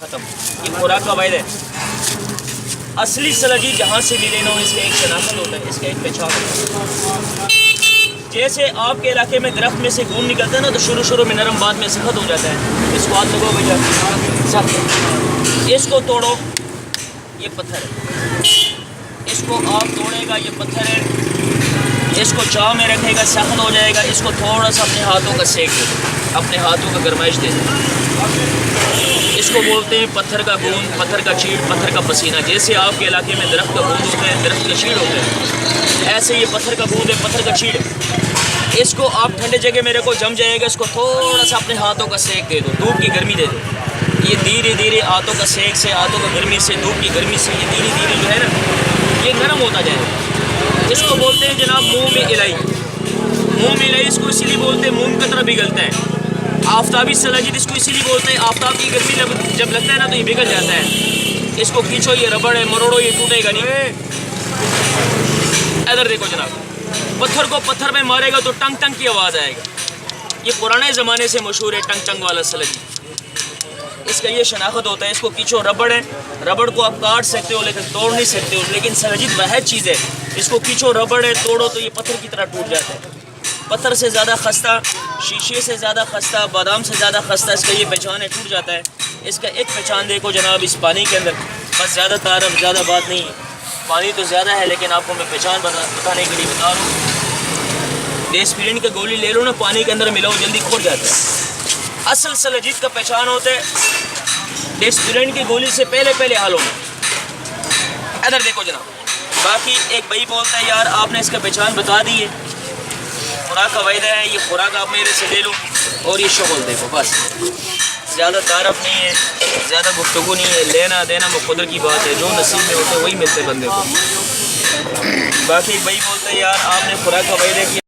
ختم. یہ خوراک کا واحد ہے. اصلی سلاجی جہاں سے بھی لینا ہو اس کا ایک شناخت ہوتا ہے, اس کا ایک پہچان ہوتا ہے. جیسے آپ کے علاقے میں درخت میں سے گون نکلتا ہے نا تو شروع میں نرم, بعد میں سخت ہو جاتا ہے. اس کو ہاتھ لگو بھیا سخت. اس کو توڑو, یہ پتھر ہے. اس کو آپ توڑے گا, یہ پتھر ہے. اس کو چاؤ میں رکھے گا, سخت ہو جائے گا. اس کو تھوڑا سا اپنے ہاتھوں کا سیک دے, اپنے ہاتھوں کا گرمائش دے. اس کو بولتے ہیں پتھر کا گوند, پتھر کا چیڑ, پتھر کا پسینہ. جیسے آپ کے علاقے میں درخت کا گوند ہوتا ہے, درخت کا چیڑ ہوتا ہے, ایسے یہ پتھر کا گوند ہے, پتھر کا چیڑ ہے. اس کو آپ ٹھنڈے جگہ میں رکھو, جم جائے گا. اس کو تھوڑا سا اپنے ہاتھوں کا سیک دے دو, دھوپ کی گرمی دے دو. یہ دھیرے دھیرے ہاتھوں کا سیک سے, ہاتھوں کا گرمی سے, دھوپ کی گرمی سے یہ دھیرے دھیرے جو ہے نا یہ نرم ہوتا جائے گا. اس کو بولتے ہیں جناب منہ میں الہی. منہ میں الہی اس کو اسی لیے بولتے ہیں, منہ کی طرح پگھلتا ہے. آفتابی سلاجید اس کو اسی لیے بولتے ہیں, آفتاب کی گرمی جب لگتا ہے نا تو یہ پگھل جاتا ہے. اس کو کھینچو, یہ ربڑ ہے, مروڑو, یہ ٹوٹے گا نہیں. ادھر دیکھو جناب, پتھر کو پتھر میں مارے گا تو ٹنگ ٹنگ کی آواز آئے گا. یہ پرانے زمانے سے مشہور ہے ٹنگ ٹنگ والا سلاجید. اس کا یہ شناخت ہوتا ہے. اس کو کھینچو, ربڑ ہے, ربڑ کو آپ کاٹ سکتے ہو لیکن توڑ نہیں سکتے ہو. لیکن سلاجید وہ چیز ہے, اس کو کھینچو, ربڑ ہے, توڑو تو یہ پتھر کی طرح ٹوٹ جاتا ہے. پتھر سے زیادہ خستہ, شیشے سے زیادہ خستہ, بادام سے زیادہ خستہ اس کا یہ پہچان ہے, ٹوٹ جاتا ہے. اس کا ایک پہچان دیکھو جناب اس پانی کے اندر. بس زیادہ تعارف, زیادہ بات نہیں ہے. پانی تو زیادہ ہے لیکن آپ کو میں پہچان بتانے کے لیے بتا رہا ہوں. ڈیسپرین کا گولی لے لو نا, پانی کے اندر ملاؤ, جلدی کھول جاتا ہے. اصل سلاجید کا پہچان ہوتا ہے ڈیسپرین کی گولی سے پہلے حال ہونا. ادھر دیکھو جناب. باقی ایک بھائی بولتا ہے یار آپ نے اس کا پہچان بتا دی ہے, خوراک کا وعدہ ہے, یہ خوراک آپ میرے سے لے لو اور یہ شغل دیکھو. بس زیادہ تعارف نہیں ہے, زیادہ گفتگو نہیں ہے. لینا دینا مقدر کی بات ہے, جو نصیب میں ہوتا ہے وہی ملتے بندے کو. باقی ایک بھائی بولتا ہے یار آپ نے خوراک کا وعدہ کیا.